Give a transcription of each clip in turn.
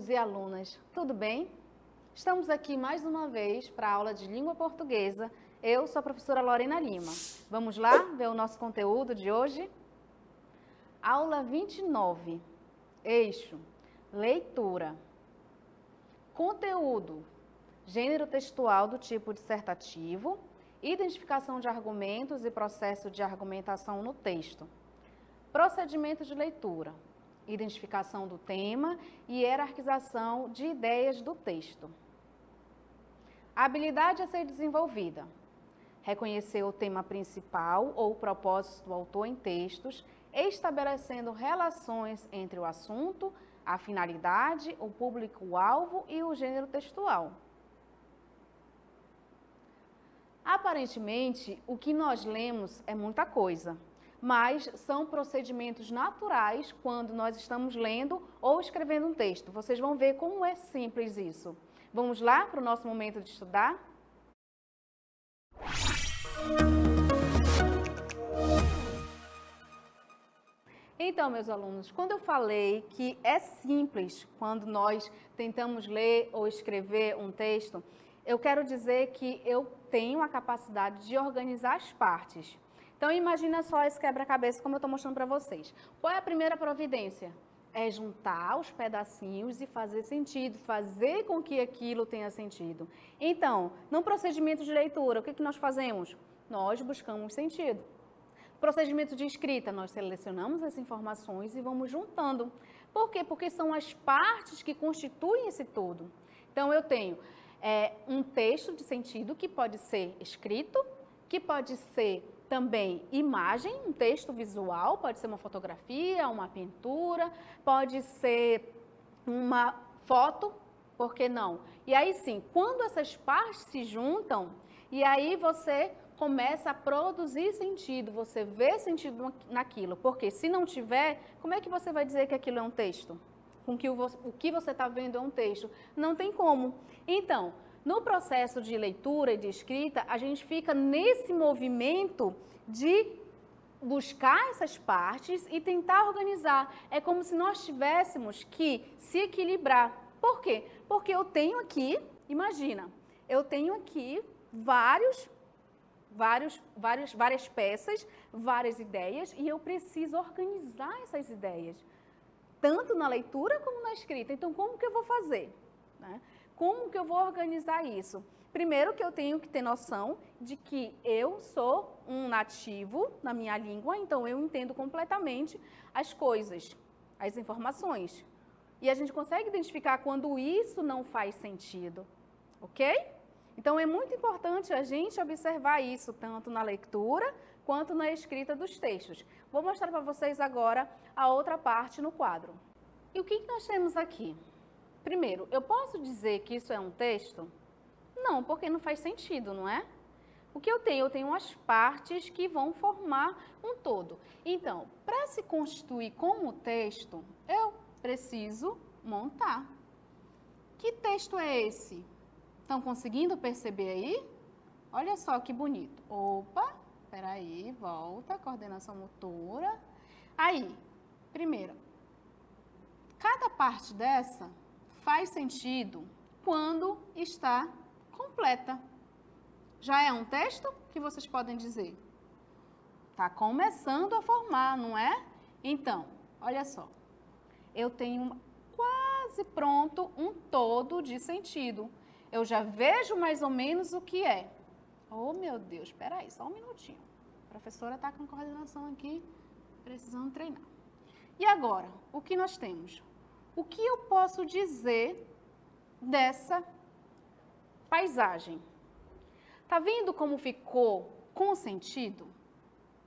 alunos e alunas, tudo bem? Estamos aqui mais uma vez para a aula de língua portuguesa. Eu sou a professora Lorena Lima. Vamos lá ver o nosso conteúdo de hoje? Aula 29, eixo, leitura. Conteúdo, gênero textual do tipo dissertativo, identificação de argumentos e processo de argumentação no texto. Procedimento de leitura, identificação do tema e hierarquização de ideias do texto. Habilidade a ser desenvolvida. Reconhecer o tema principal ou o propósito do autor em textos, estabelecendo relações entre o assunto, a finalidade, o público-alvo e o gênero textual. Aparentemente, o que nós lemos é muita coisa, mas são procedimentos naturais quando nós estamos lendo ou escrevendo um texto. Vocês vão ver como é simples isso. Vamos lá para o nosso momento de estudar? Então, meus alunos, quando eu falei que é simples quando nós tentamos ler ou escrever um texto, eu quero dizer que eu tenho a capacidade de organizar as partes. Então, imagina só esse quebra-cabeça como eu estou mostrando para vocês. Qual é a primeira providência? É juntar os pedacinhos e fazer sentido, fazer com que aquilo tenha sentido. Então, no procedimento de leitura, o que nós fazemos? Nós buscamos sentido. Procedimento de escrita, nós selecionamos as informações e vamos juntando. Por quê? Porque são as partes que constituem esse todo. Então, eu tenho um texto de sentido que pode ser escrito, que pode ser também imagem, um texto visual, pode ser uma fotografia, uma pintura, pode ser uma foto, por que não? E aí sim, quando essas partes se juntam, e aí você começa a produzir sentido, você vê sentido naquilo, porque se não tiver, como é que você vai dizer que aquilo é um texto? Com que o que você está vendo é um texto? Não tem como. Então, no processo de leitura e de escrita, a gente fica nesse movimento de buscar essas partes e tentar organizar. É como se nós tivéssemos que se equilibrar. Por quê? Porque eu tenho aqui, imagina, eu tenho aqui várias peças, várias ideias e eu preciso organizar essas ideias, tanto na leitura como na escrita. Então, como que eu vou fazer? Como que eu vou organizar isso? Primeiro que eu tenho que ter noção de que eu sou um nativo na minha língua, então eu entendo completamente as coisas, as informações. E a gente consegue identificar quando isso não faz sentido, ok? Então é muito importante a gente observar isso, tanto na leitura quanto na escrita dos textos. Vou mostrar para vocês agora a outra parte no quadro. E o que nós temos aqui? Primeiro, eu posso dizer que isso é um texto? Não, porque não faz sentido, não é? O que eu tenho? Eu tenho as partes que vão formar um todo. Então, para se constituir como texto, eu preciso montar. Que texto é esse? Estão conseguindo perceber aí? Olha só que bonito. Opa, peraí, volta, coordenação motora. Aí, primeiro, cada parte dessa faz sentido quando está completa. Já é um texto que vocês podem dizer? Está começando a formar, não é? Então, olha só. Eu tenho quase pronto um todo de sentido. Eu já vejo mais ou menos o que é. Oh, meu Deus, espera aí, só um minutinho. A professora está com coordenação aqui, precisando treinar. E agora, o que nós temos? O que eu posso dizer dessa paisagem? Tá vendo como ficou com sentido?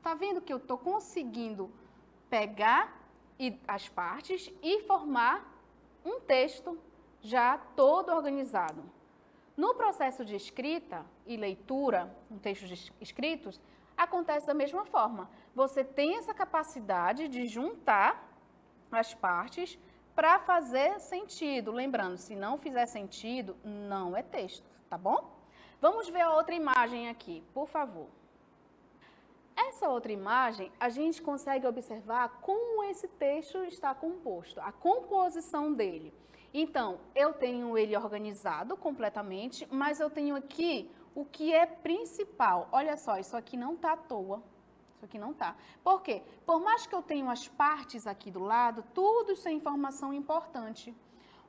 Tá vendo que eu estou conseguindo pegar as partes e formar um texto já todo organizado. No processo de escrita e leitura, um texto escritos, acontece da mesma forma. Você tem essa capacidade de juntar as partes para fazer sentido. Lembrando, se não fizer sentido, não é texto, tá bom? Vamos ver a outra imagem aqui, por favor. Essa outra imagem, a gente consegue observar como esse texto está composto, a composição dele. Então, eu tenho ele organizado completamente, mas eu tenho aqui o que é principal. Olha só, isso aqui não está à toa. Isso aqui não está. Por quê? Por mais que eu tenha as partes aqui do lado, tudo isso é informação importante.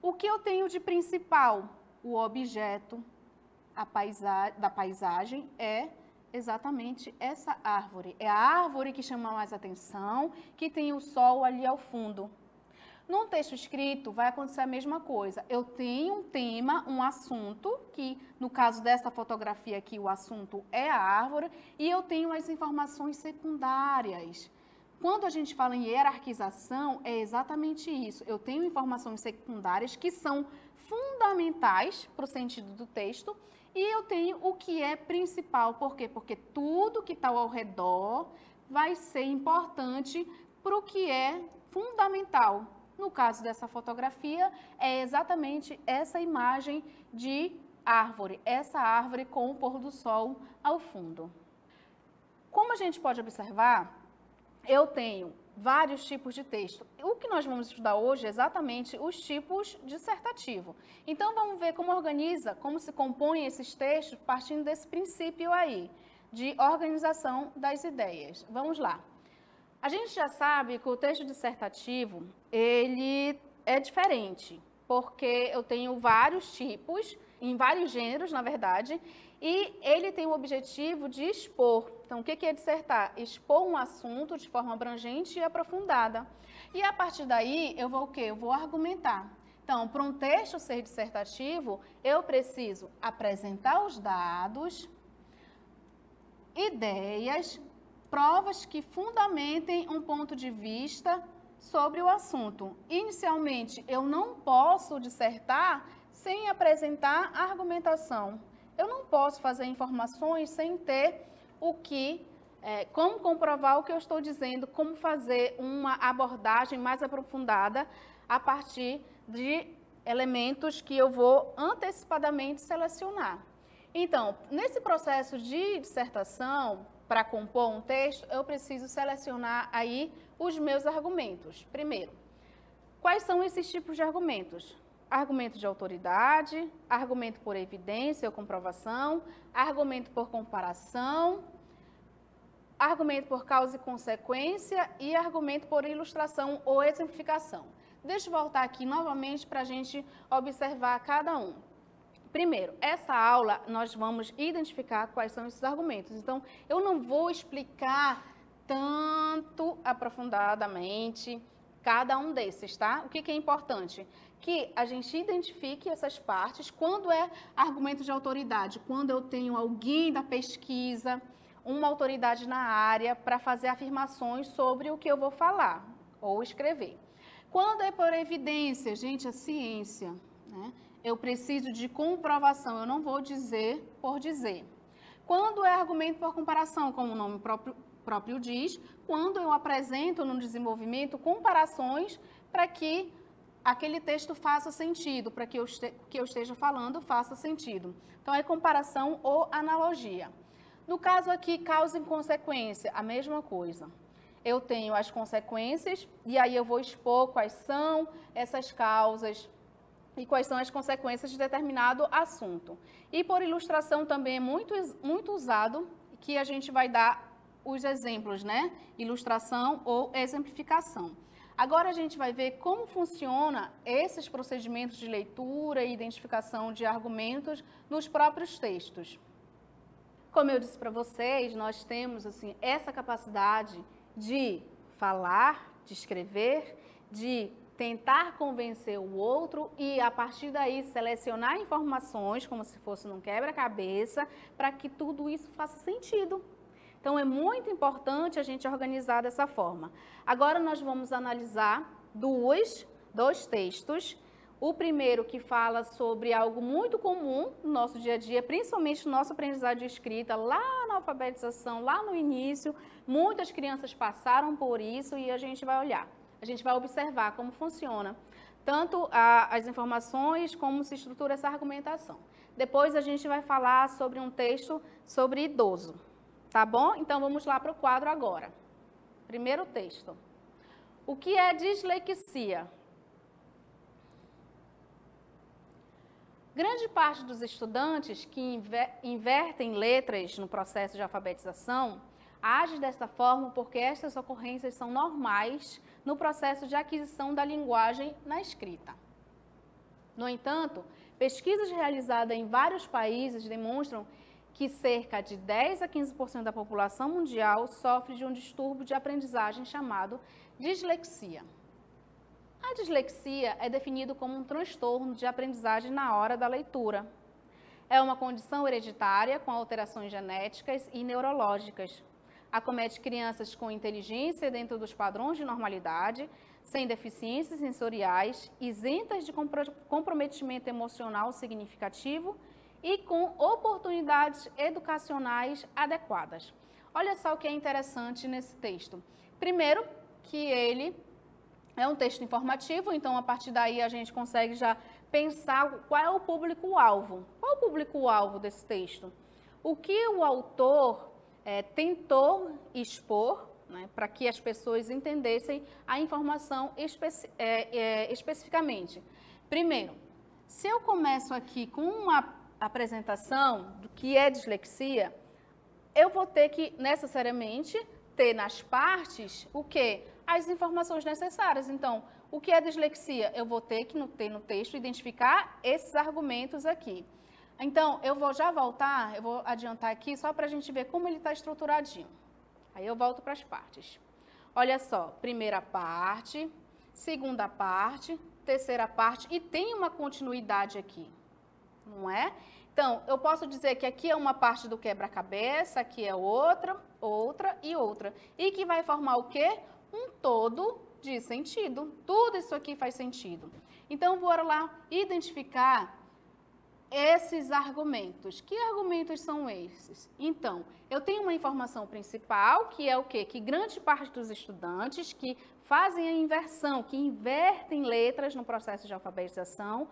O que eu tenho de principal? O objeto da paisagem é exatamente essa árvore. É a árvore que chama mais atenção, que tem o sol ali ao fundo. Num texto escrito, vai acontecer a mesma coisa. Eu tenho um tema, um assunto, que no caso dessa fotografia aqui, o assunto é a árvore, e eu tenho as informações secundárias. Quando a gente fala em hierarquização, é exatamente isso. Eu tenho informações secundárias que são fundamentais para o sentido do texto, e eu tenho o que é principal. Por quê? Porque tudo que está ao redor vai ser importante para o que é fundamental. No caso dessa fotografia, é exatamente essa imagem de árvore, essa árvore com o pôr do sol ao fundo. Como a gente pode observar, eu tenho vários tipos de texto. O que nós vamos estudar hoje é exatamente os tipos dissertativos. Então, vamos ver como organiza, como se compõem esses textos, partindo desse princípio aí, de organização das ideias. Vamos lá. A gente já sabe que o texto dissertativo, ele é diferente, porque eu tenho vários tipos, em vários gêneros, na verdade, e ele tem o objetivo de expor. Então, o que é dissertar? Expor um assunto de forma abrangente e aprofundada. E a partir daí, eu vou o quê? Eu vou argumentar. Então, para um texto ser dissertativo, eu preciso apresentar os dados, ideias, provas que fundamentem um ponto de vista sobre o assunto. Inicialmente, eu não posso dissertar sem apresentar argumentação. Eu não posso fazer informações sem ter como comprovar o que eu estou dizendo, como fazer uma abordagem mais aprofundada a partir de elementos que eu vou antecipadamente selecionar. Então, nesse processo de dissertação, para compor um texto, eu preciso selecionar aí os meus argumentos. Primeiro, quais são esses tipos de argumentos? Argumento de autoridade, argumento por evidência ou comprovação, argumento por comparação, argumento por causa e consequência e argumento por ilustração ou exemplificação. Deixa eu voltar aqui novamente para a gente observar cada um. Primeiro, essa aula nós vamos identificar quais são esses argumentos. Então, eu não vou explicar tanto aprofundadamente cada um desses, tá? O que é importante? Que a gente identifique essas partes. Quando é argumento de autoridade? Quando eu tenho alguém da pesquisa, uma autoridade na área para fazer afirmações sobre o que eu vou falar ou escrever. Quando é por evidência, gente, a ciência, né? Eu preciso de comprovação, eu não vou dizer por dizer. Quando é argumento por comparação, como o nome próprio diz, quando eu apresento no desenvolvimento comparações para que aquele texto faça sentido, para que eu esteja falando faça sentido. Então, é comparação ou analogia. No caso aqui, causa e consequência, a mesma coisa. Eu tenho as consequências e aí eu vou expor quais são essas causas e quais são as consequências de determinado assunto. E por ilustração também é muito usado, que a gente vai dar os exemplos, né? Ilustração ou exemplificação. Agora a gente vai ver como funciona esses procedimentos de leitura e identificação de argumentos nos próprios textos. Como eu disse para vocês, nós temos assim essa capacidade de falar, de escrever, de tentar convencer o outro e, a partir daí, selecionar informações, como se fosse num quebra-cabeça, para que tudo isso faça sentido. Então, é muito importante a gente organizar dessa forma. Agora, nós vamos analisar dois textos. O primeiro que fala sobre algo muito comum no nosso dia a dia, principalmente no nosso aprendizado de escrita, lá na alfabetização, lá no início, muitas crianças passaram por isso e a gente vai olhar. A gente vai observar como funciona tanto as informações, como se estrutura essa argumentação. Depois a gente vai falar sobre um texto sobre idoso, tá bom? Então vamos lá para o quadro agora. Primeiro texto. O que é dislexia? Grande parte dos estudantes que invertem letras no processo de alfabetização age desta forma porque estas ocorrências são normais no processo de aquisição da linguagem na escrita. No entanto, pesquisas realizadas em vários países demonstram que cerca de 10 a 15% da população mundial sofre de um distúrbio de aprendizagem chamado dislexia. A dislexia é definida como um transtorno de aprendizagem na hora da leitura. É uma condição hereditária com alterações genéticas e neurológicas. Acomete crianças com inteligência dentro dos padrões de normalidade, sem deficiências sensoriais, isentas de comprometimento emocional significativo e com oportunidades educacionais adequadas. Olha só o que é interessante nesse texto. Primeiro, que ele é um texto informativo, então a partir daí a gente consegue já pensar qual é o público-alvo. Qual é o público-alvo desse texto? O que o autor tentou expor, né, para que as pessoas entendessem a informação especificamente. Primeiro, se eu começo aqui com uma apresentação do que é dislexia, eu vou ter que necessariamente ter nas partes o quê? As informações necessárias. Então, o que é dislexia? Eu vou ter que ter no texto, identificar esses argumentos aqui. Então, eu vou já voltar, eu vou adiantar aqui só para a gente ver como ele está estruturadinho. Aí eu volto para as partes. Olha só, primeira parte, segunda parte, terceira parte e tem uma continuidade aqui, não é? Então, eu posso dizer que aqui é uma parte do quebra-cabeça, aqui é outra, outra e outra. E que vai formar o quê? Um todo de sentido. Tudo isso aqui faz sentido. Então, bora lá identificar esses argumentos. Que argumentos são esses? Então, eu tenho uma informação principal, que é o quê? Que grande parte dos estudantes que fazem a inversão, que invertem letras no processo de alfabetização,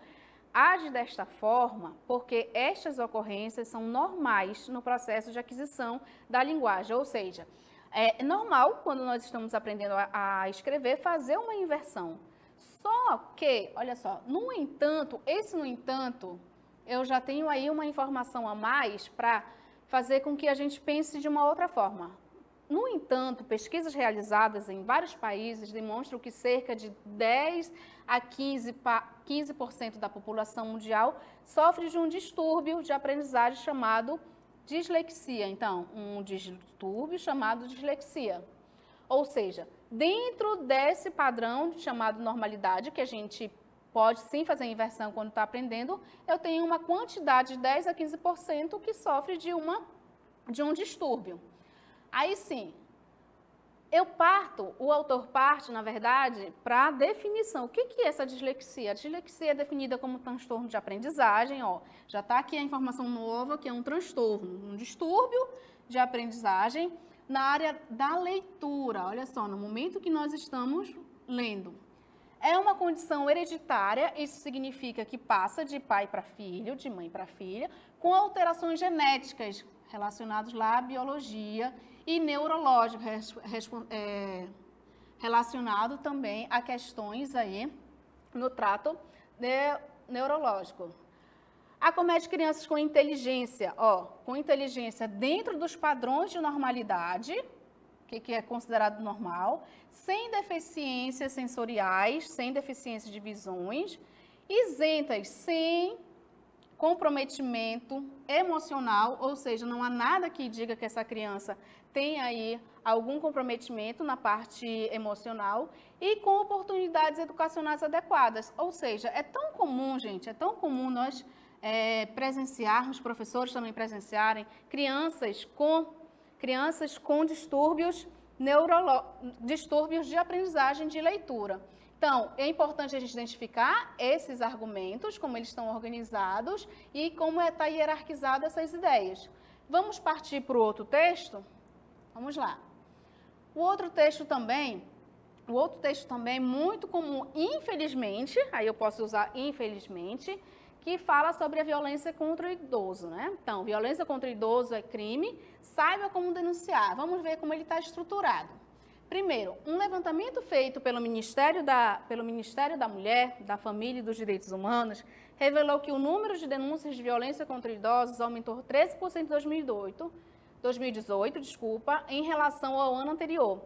age desta forma porque estas ocorrências são normais no processo de aquisição da linguagem, ou seja, é normal quando nós estamos aprendendo a escrever fazer uma inversão. Só que, olha só, no entanto, eu já tenho aí uma informação a mais para fazer com que a gente pense de uma outra forma. No entanto, pesquisas realizadas em vários países demonstram que cerca de 10 a 15% da população mundial sofre de um distúrbio de aprendizagem chamado dislexia. Então, um distúrbio chamado dislexia. Ou seja, dentro desse padrão chamado normalidade, que a gente pode sim fazer inversão quando está aprendendo, eu tenho uma quantidade de 10 a 15% que sofre de um distúrbio. Aí sim, o autor parte, na verdade, para a definição. O que é essa dislexia? A dislexia é definida como transtorno de aprendizagem, ó, já está aqui a informação nova, que é um transtorno, um distúrbio de aprendizagem na área da leitura. Olha só, no momento que nós estamos lendo. É uma condição hereditária, isso significa que passa de pai para filho, de mãe para filha, com alterações genéticas relacionadas lá à biologia e neurológico, relacionado também a questões aí no trato neurológico. Acomete crianças com inteligência, com inteligência dentro dos padrões de normalidade, que é considerado normal, sem deficiências sensoriais, sem deficiências de visões, isentas, sem comprometimento emocional, ou seja, não há nada que diga que essa criança tem aí algum comprometimento na parte emocional e com oportunidades educacionais adequadas. Ou seja, é tão comum, gente, é tão comum nós presenciarmos, professores também presenciarem, crianças com distúrbios de aprendizagem de leitura. Então, é importante a gente identificar esses argumentos, como eles estão organizados e como está hierarquizada essas ideias. Vamos partir para o outro texto? Vamos lá. O outro texto também muito comum, infelizmente, aí eu posso usar infelizmente, que fala sobre a violência contra o idoso, né? Então, violência contra o idoso é crime, saiba como denunciar. Vamos ver como ele está estruturado. Primeiro, um levantamento feito pelo Ministério da Mulher, da Família e dos Direitos Humanos revelou que o número de denúncias de violência contra idosos aumentou 13% em 2018, em relação ao ano anterior.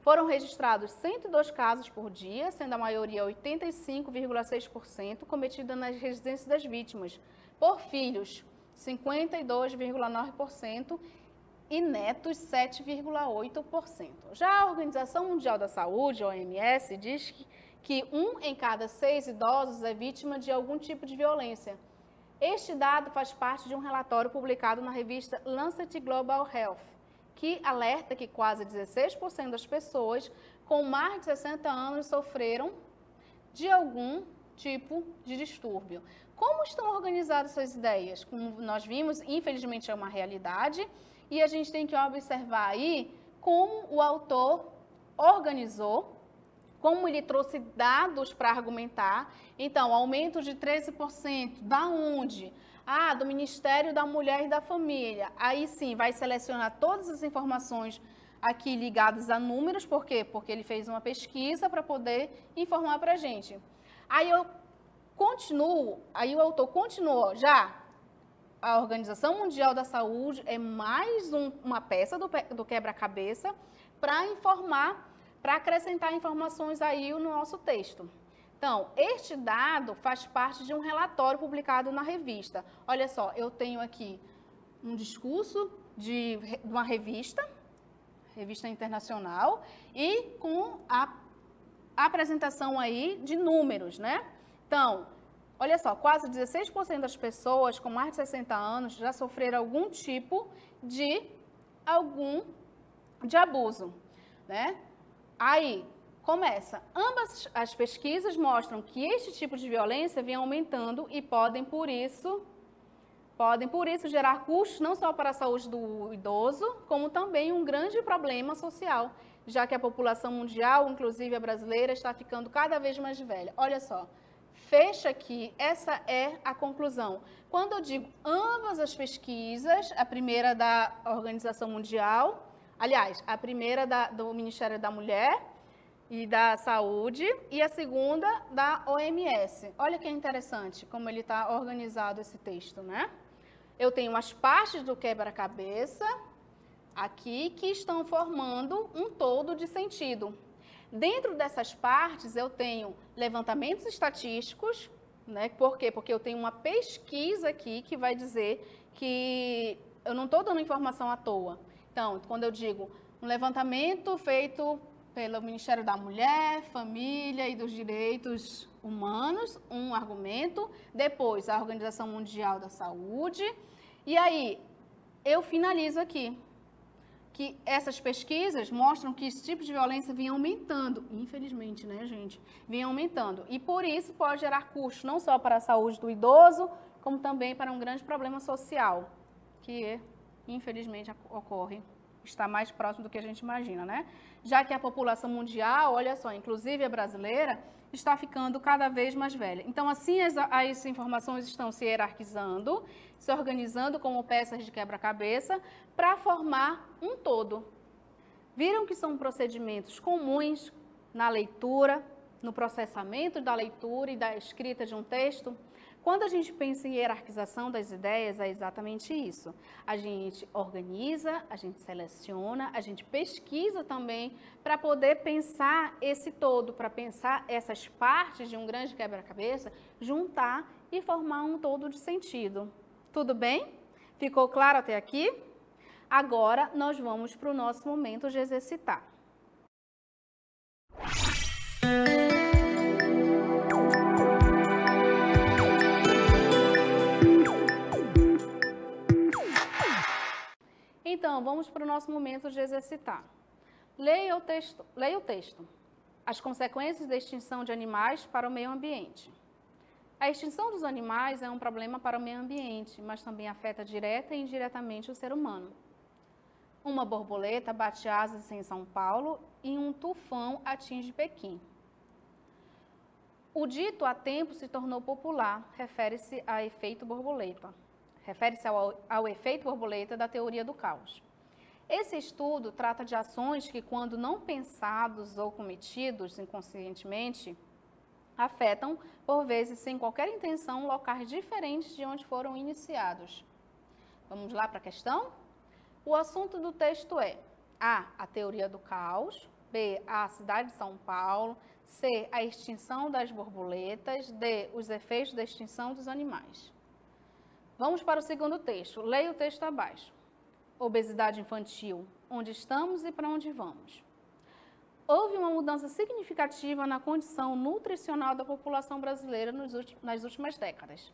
Foram registrados 102 casos por dia, sendo a maioria 85,6% cometida nas residências das vítimas, por filhos 52,9% e netos 7,8%. Já a Organização Mundial da Saúde, OMS, diz que 1 em cada 6 idosos é vítima de algum tipo de violência. Este dado faz parte de um relatório publicado na revista Lancet Global Health, que alerta que quase 16% das pessoas com mais de 60 anos sofreram de algum tipo de distúrbio. Como estão organizadas essas ideias? Como nós vimos, infelizmente é uma realidade, e a gente tem que observar aí como o autor organizou, como ele trouxe dados para argumentar. Então, aumento de 13%, da onde? Do Ministério da Mulher e da Família. Aí sim, vai selecionar todas as informações aqui ligadas a números, por quê? Porque ele fez uma pesquisa para poder informar para a gente. Aí o autor continuou, a Organização Mundial da Saúde é mais uma peça do quebra-cabeça para informar, para acrescentar informações aí no nosso texto. Então, este dado faz parte de um relatório publicado na revista. Olha só, eu tenho aqui um discurso de uma revista internacional, e com a apresentação aí de números, né? Então, olha só, quase 16% das pessoas com mais de 60 anos já sofreram algum tipo de abuso, né? Aí, começa. Ambas as pesquisas mostram que este tipo de violência vem aumentando e podem, por isso, gerar custos não só para a saúde do idoso, como também um grande problema social, já que a população mundial, inclusive a brasileira, está ficando cada vez mais velha. Olha só, fecha aqui, essa é a conclusão. Quando eu digo ambas as pesquisas, a primeira da Organização Mundial, aliás, a primeira do Ministério da Mulher e da Saúde, e a segunda da OMS. Olha que interessante como ele está organizado esse texto, né? Eu tenho as partes do quebra-cabeça aqui que estão formando um todo de sentido. Dentro dessas partes eu tenho levantamentos estatísticos, né? Por quê? Porque eu tenho uma pesquisa aqui que vai dizer que eu não estou dando informação à toa. Então, quando eu digo um levantamento feito pelo Ministério da Mulher, Família e dos Direitos Humanos, um argumento, depois a Organização Mundial da Saúde, e aí eu finalizo aqui, que essas pesquisas mostram que esse tipo de violência vem aumentando, infelizmente, né, gente? Vem aumentando, e por isso pode gerar custos não só para a saúde do idoso, como também para um grande problema social, que infelizmente ocorre. Está mais próximo do que a gente imagina, né? Já que a população mundial, olha só, inclusive a brasileira, está ficando cada vez mais velha. Então, assim, as informações estão se hierarquizando, se organizando como peças de quebra-cabeça para formar um todo. Viram que são procedimentos comuns na leitura, no processamento da leitura e da escrita de um texto? Quando a gente pensa em hierarquização das ideias, é exatamente isso. A gente organiza, a gente seleciona, a gente pesquisa também para poder pensar esse todo, para pensar essas partes de um grande quebra-cabeça, juntar e formar um todo de sentido. Tudo bem? Ficou claro até aqui? Agora nós vamos para o nosso momento de exercitar. Então, vamos para o nosso momento de exercitar. Leia o texto. As consequências da extinção de animais para o meio ambiente. A extinção dos animais é um problema para o meio ambiente, mas também afeta direta e indiretamente o ser humano. Uma borboleta bate asas em São Paulo e um tufão atinge Pequim. O dito há tempo se tornou popular, refere-se ao efeito borboleta da teoria do caos. Esse estudo trata de ações que, quando não pensados ou cometidos inconscientemente, afetam, por vezes, sem qualquer intenção, locais diferentes de onde foram iniciados. Vamos lá para a questão? O assunto do texto é A teoria do caos, B, a cidade de São Paulo, C, a extinção das borboletas, D, os efeitos da extinção dos animais. Vamos para o segundo texto. Leia o texto abaixo. Obesidade infantil, onde estamos e para onde vamos? Houve uma mudança significativa na condição nutricional da população brasileira nas últimas décadas,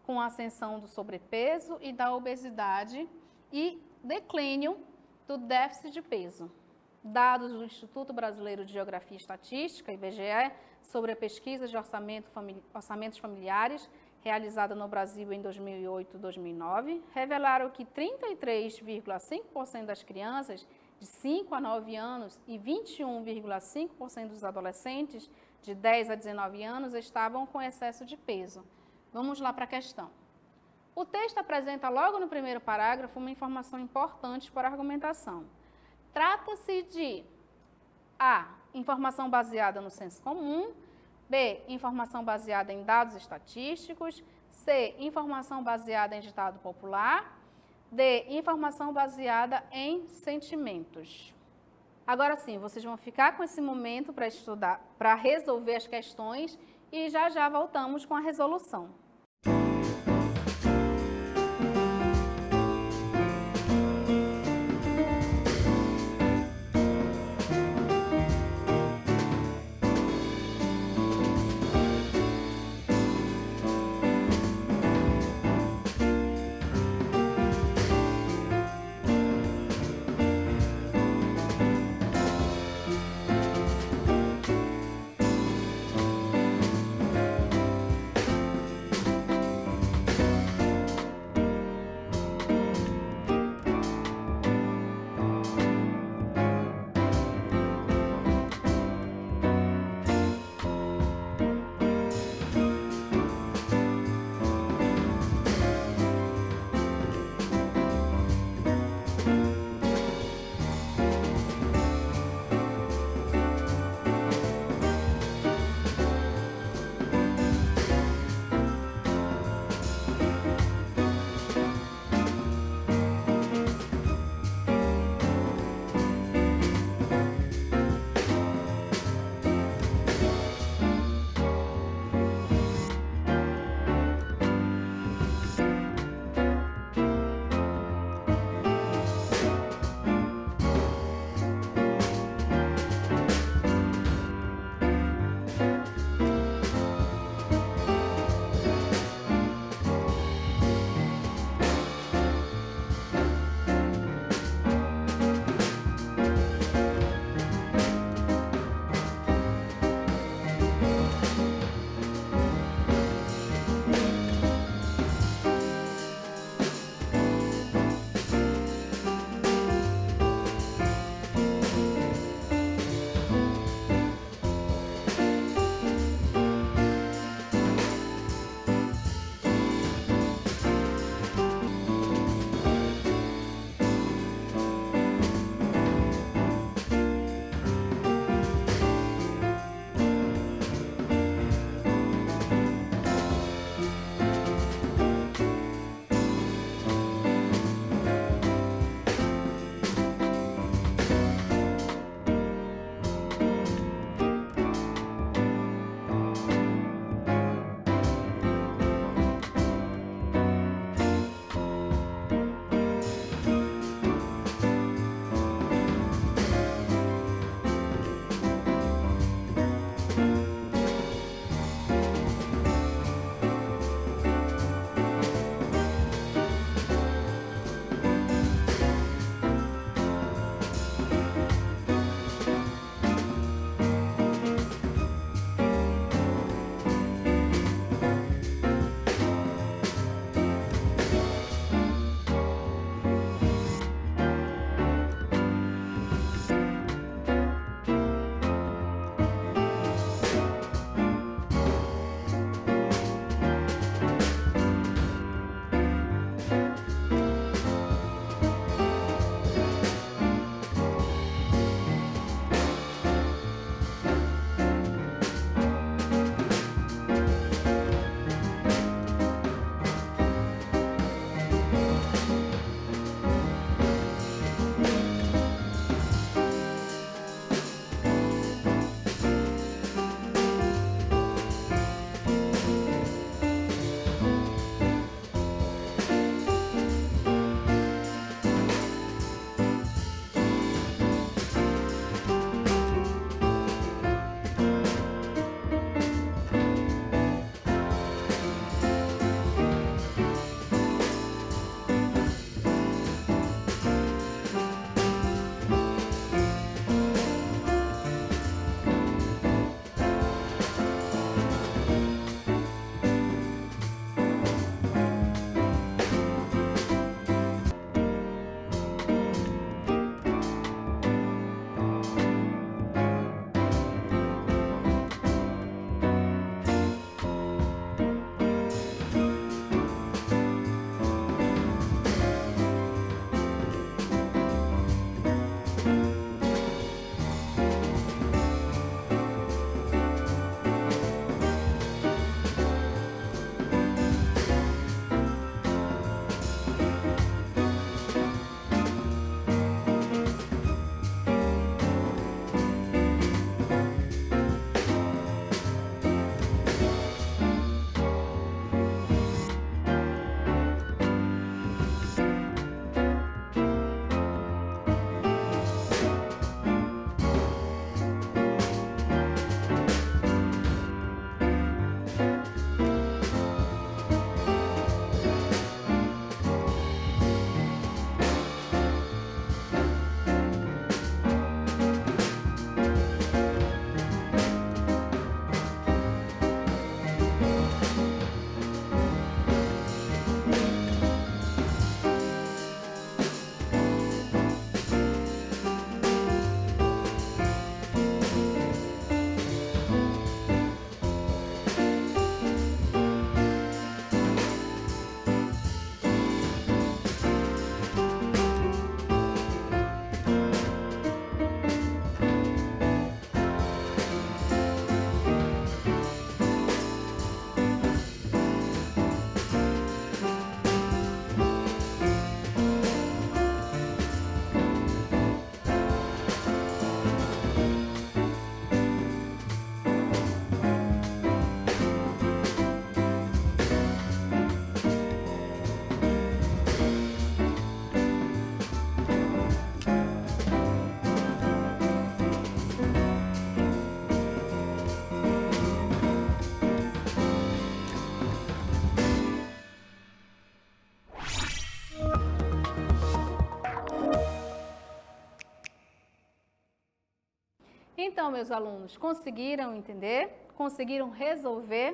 com a ascensão do sobrepeso e da obesidade e declínio do déficit de peso. Dados do Instituto Brasileiro de Geografia e Estatística, IBGE, sobre a pesquisa de orçamentos familiares realizada no Brasil em 2008 e 2009, revelaram que 33,5% das crianças de 5 a 9 anos e 21,5% dos adolescentes de 10 a 19 anos estavam com excesso de peso. Vamos lá para a questão. O texto apresenta logo no primeiro parágrafo uma informação importante para a argumentação. Trata-se de A, informação baseada no senso comum, B, informação baseada em dados estatísticos, C, informação baseada em ditado popular, D, informação baseada em sentimentos. Agora sim, vocês vão ficar com esse momento para estudar, para resolver as questões e já voltamos com a resolução. Então, meus alunos, conseguiram entender? Conseguiram resolver?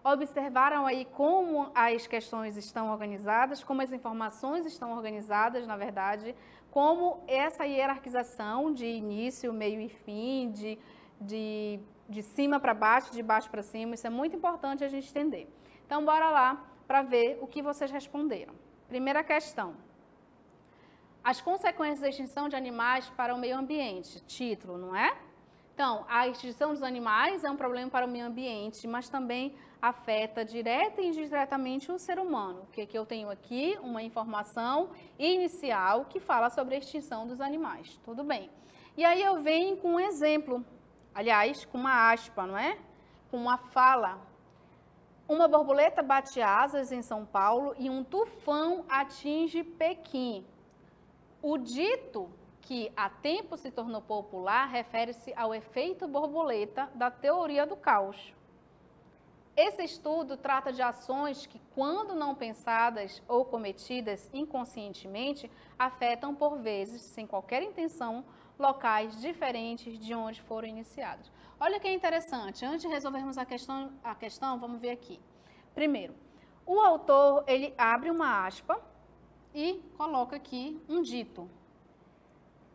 Observaram aí como as questões estão organizadas, como as informações estão organizadas, na verdade, como essa hierarquização de início, meio e fim, de cima para baixo, de baixo para cima, isso é muito importante a gente entender. Então, bora lá para ver o que vocês responderam. Primeira questão. As consequências da extinção de animais para o meio ambiente. Título, não é? Então, a extinção dos animais é um problema para o meio ambiente, mas também afeta direta e indiretamente o ser humano. O que eu tenho aqui? Uma informação inicial que fala sobre a extinção dos animais. Tudo bem. E aí eu venho com um exemplo, aliás, com uma aspa, não é? Com uma fala. Uma borboleta bate asas em São Paulo e um tufão atinge Pequim. O dito que há tempo se tornou popular refere-se ao efeito borboleta da teoria do caos. Esse estudo trata de ações que, quando não pensadas ou cometidas inconscientemente, afetam por vezes, sem qualquer intenção, locais diferentes de onde foram iniciados. Olha que interessante, antes de resolvermos a questão, vamos ver aqui. Primeiro, o autor ele abre uma aspa e coloca aqui um dito.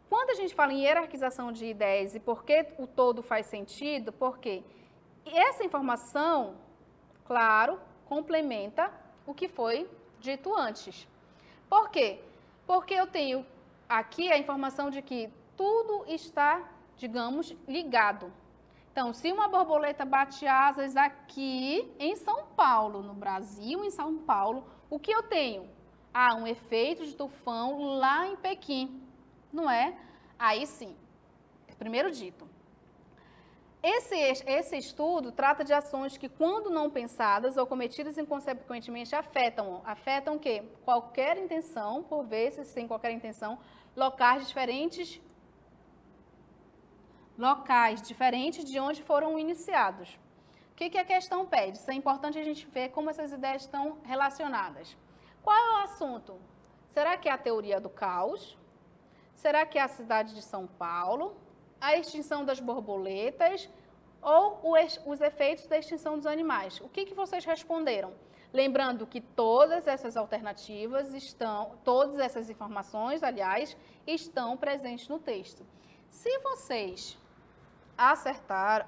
Quando a gente fala em hierarquização de ideias e por que o todo faz sentido, porque essa informação, claro, complementa o que foi dito antes. Por quê? Porque eu tenho aqui a informação de que tudo está, digamos, ligado. Então, se uma borboleta bate asas aqui em São Paulo, no Brasil, em São Paulo, o que eu tenho? Ah, um efeito de tufão lá em Pequim. Não é? Aí sim, primeiro dito. Esse estudo trata de ações que, quando não pensadas ou cometidas inconsequentemente, afetam o quê? Qualquer intenção, por vezes, sem qualquer intenção, locais diferentes de onde foram iniciados. O que a questão pede? Isso é importante a gente ver como essas ideias estão relacionadas. Qual é o assunto? Será que é a teoria do caos? Será que é a cidade de São Paulo? A extinção das borboletas ou os efeitos da extinção dos animais? O que vocês responderam? Lembrando que todas essas alternativas todas essas informações, aliás, estão presentes no texto. Se vocês acertaram,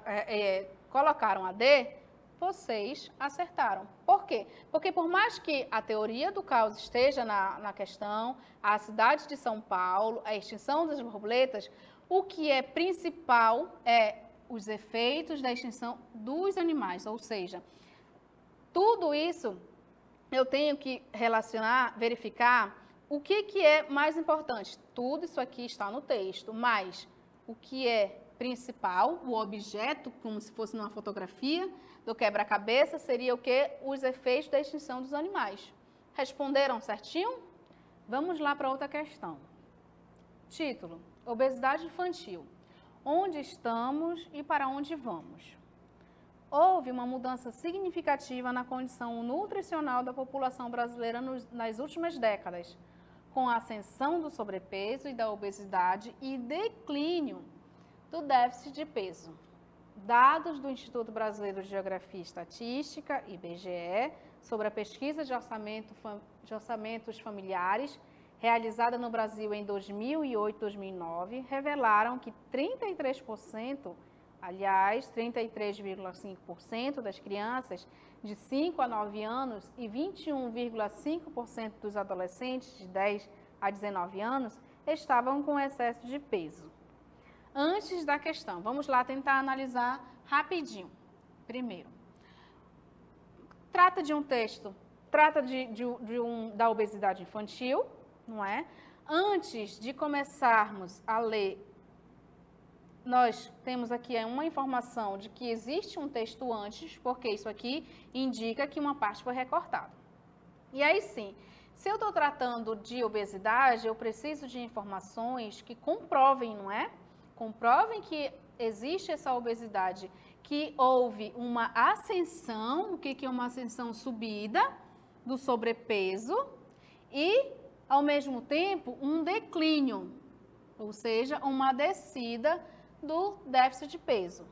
colocaram a D, vocês acertaram. Por quê? Porque por mais que a teoria do caos esteja na questão, a cidade de São Paulo, a extinção das borboletas, o que é principal é os efeitos da extinção dos animais, ou seja, tudo isso eu tenho que relacionar, verificar o que é mais importante. Tudo isso aqui está no texto, mas o que é principal, o objeto, como se fosse numa fotografia do quebra-cabeça, seria o quê? Os efeitos da extinção dos animais. Responderam certinho? Vamos lá para outra questão. Título: Obesidade infantil. Onde estamos e para onde vamos? Houve uma mudança significativa na condição nutricional da população brasileira nas últimas décadas, com a ascensão do sobrepeso e da obesidade e declínio do déficit de peso. Dados do Instituto Brasileiro de Geografia e Estatística, IBGE, sobre a pesquisa de orçamentos familiares, realizada no Brasil em 2008 e 2009, revelaram que 33%, aliás, 33,5% das crianças de 5 a 9 anos e 21,5% dos adolescentes de 10 a 19 anos estavam com excesso de peso. Antes da questão, vamos lá tentar analisar rapidinho. Primeiro, trata de um texto, trata da obesidade infantil, não é? Antes de começarmos a ler, nós temos aqui uma informação de que existe um texto antes, porque isso aqui indica que uma parte foi recortada. E aí sim, se eu estou tratando de obesidade, eu preciso de informações que comprovem, não é? Comprovem que existe essa obesidade, que houve uma ascensão, o que é uma ascensão? Subida do sobrepeso e, ao mesmo tempo, um declínio, ou seja, uma descida do déficit de peso.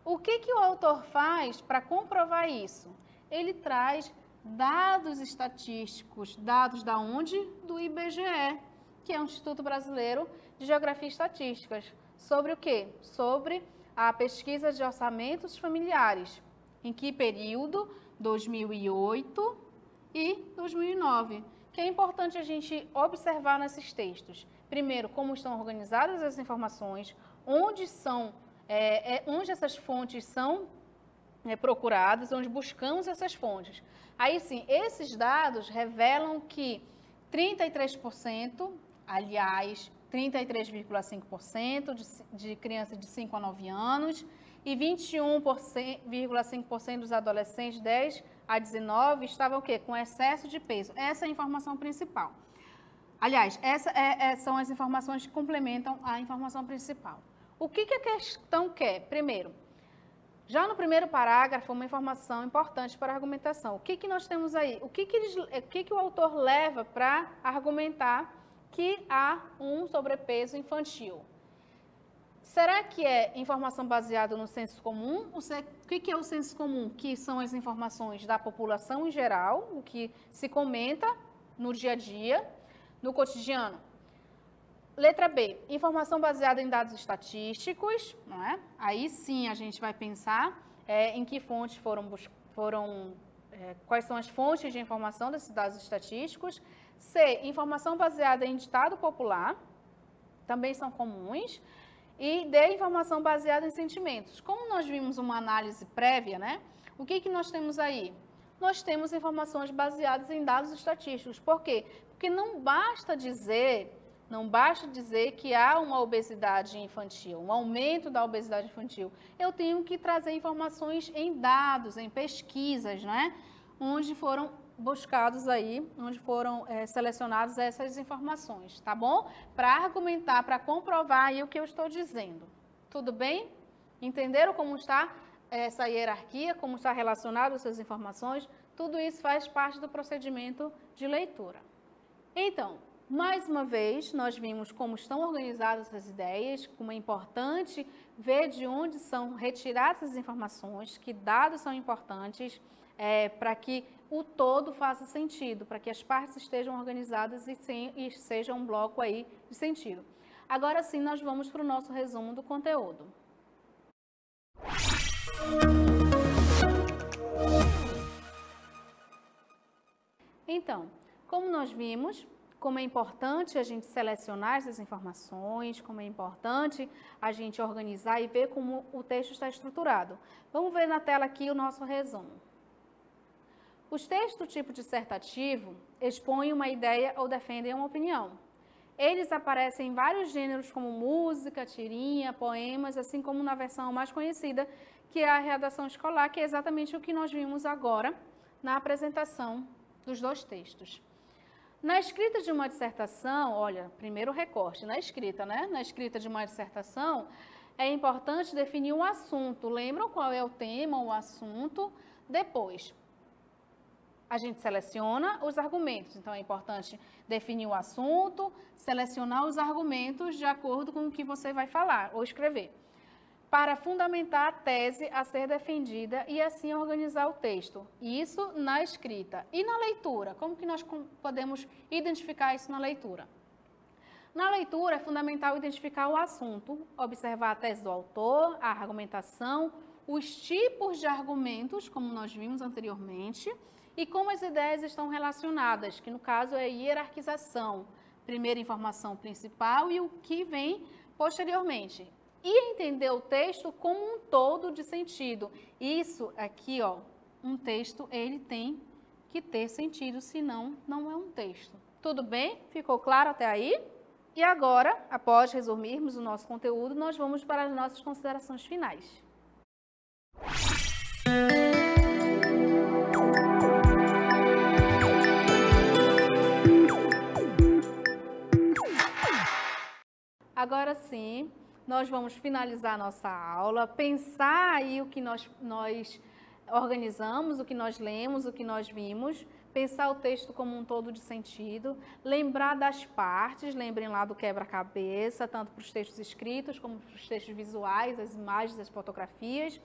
O que o autor faz para comprovar isso? Ele traz dados estatísticos, dados da onde? Do IBGE, que é o Instituto Brasileiro de Geografia e Estatísticas. Sobre o quê? Sobre a pesquisa de orçamentos familiares. Em que período? 2008 e 2009. Que é importante a gente observar nesses textos. Primeiro, como estão organizadas as informações, onde essas fontes são procuradas, onde buscamos essas fontes. Aí sim, esses dados revelam que 33%, aliás, 33,5% de crianças de 5 a 9 anos e 21,5% dos adolescentes 10 a 19 estavam o quê? Com excesso de peso. Essa é a informação principal. Aliás, essas são as informações que complementam a informação principal. O que a questão quer? Primeiro, já no primeiro parágrafo, uma informação importante para a argumentação. O que nós temos aí? O que o autor leva para argumentar que há um sobrepeso infantil? Será que é informação baseada no senso comum? O que é o senso comum? Que são as informações da população em geral, o que se comenta no dia a dia, no cotidiano. Letra B, informação baseada em dados estatísticos, não é? Aí sim a gente vai pensar em que fontes quais são as fontes de informação desses dados estatísticos. C, informação baseada em ditado popular, também são comuns. E D, informação baseada em sentimentos. Como nós vimos uma análise prévia, né? O que nós temos aí? Nós temos informações baseadas em dados estatísticos. Por quê? Porque não basta dizer que há uma obesidade infantil, um aumento da obesidade infantil. Eu tenho que trazer informações em dados, em pesquisas, né? Onde foram buscados aí, onde foram selecionadas essas informações, tá bom? Para argumentar, para comprovar aí o que eu estou dizendo. Tudo bem? Entenderam como está essa hierarquia, como está relacionado essas informações? Tudo isso faz parte do procedimento de leitura. Então, mais uma vez, nós vimos como estão organizadas essas ideias, como é importante ver de onde são retiradas as informações, que dados são importantes para que o todo faça sentido, para que as partes estejam organizadas e seja um bloco aí de sentido. Agora sim, nós vamos para o nosso resumo do conteúdo. Então, como nós vimos, como é importante a gente selecionar essas informações, como é importante a gente organizar e ver como o texto está estruturado. Vamos ver na tela aqui o nosso resumo. Os textos do tipo dissertativo expõem uma ideia ou defendem uma opinião. Eles aparecem em vários gêneros como música, tirinha, poemas, assim como na versão mais conhecida, que é a redação escolar, que é exatamente o que nós vimos agora na apresentação dos dois textos. Na escrita de uma dissertação, olha, primeiro recorte, na escrita, né? Na escrita de uma dissertação, é importante definir um assunto. Lembram qual é o tema, o assunto? Depois, a gente seleciona os argumentos. Então, é importante definir o assunto, selecionar os argumentos de acordo com o que você vai falar ou escrever, para fundamentar a tese a ser defendida e assim organizar o texto. Isso na escrita. E na leitura? Como que nós podemos identificar isso na leitura? Na leitura é fundamental identificar o assunto, observar a tese do autor, a argumentação, os tipos de argumentos, como nós vimos anteriormente, e como as ideias estão relacionadas, que no caso é hierarquização, primeira informação principal e o que vem posteriormente. E entender o texto como um todo de sentido. Isso aqui, ó, um texto, ele tem que ter sentido, senão não é um texto. Tudo bem? Ficou claro até aí? E agora, após resumirmos o nosso conteúdo, nós vamos para as nossas considerações finais. Agora sim, nós vamos finalizar a nossa aula, pensar aí o que nós organizamos, o que nós lemos, o que nós vimos, pensar o texto como um todo de sentido, lembrar das partes, lembrem lá do quebra-cabeça, tanto para os textos escritos como para os textos visuais, as imagens, as fotografias,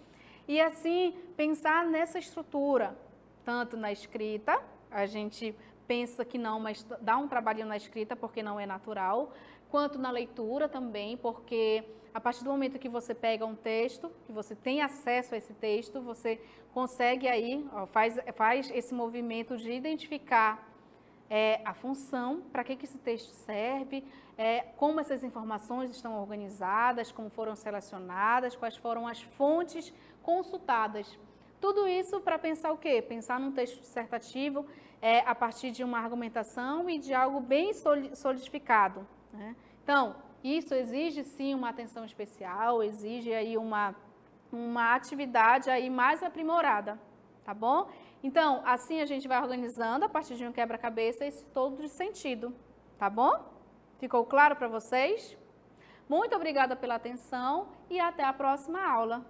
e assim pensar nessa estrutura, tanto na escrita, a gente pensa que não, mas dá um trabalhinho na escrita porque não é natural, quanto na leitura também, porque a partir do momento que você pega um texto, que você tem acesso a esse texto, você consegue aí, ó, faz esse movimento de identificar a função, para que esse texto serve, como essas informações estão organizadas, como foram selecionadas, quais foram as fontes consultadas. Tudo isso para pensar o quê? Pensar num texto dissertativo a partir de uma argumentação e de algo bem solidificado, né? Então, isso exige sim uma atenção especial, exige aí uma atividade aí mais aprimorada, tá bom? Então, assim a gente vai organizando a partir de um quebra-cabeça esse todo de sentido, tá bom? Ficou claro para vocês? Muito obrigada pela atenção e até a próxima aula.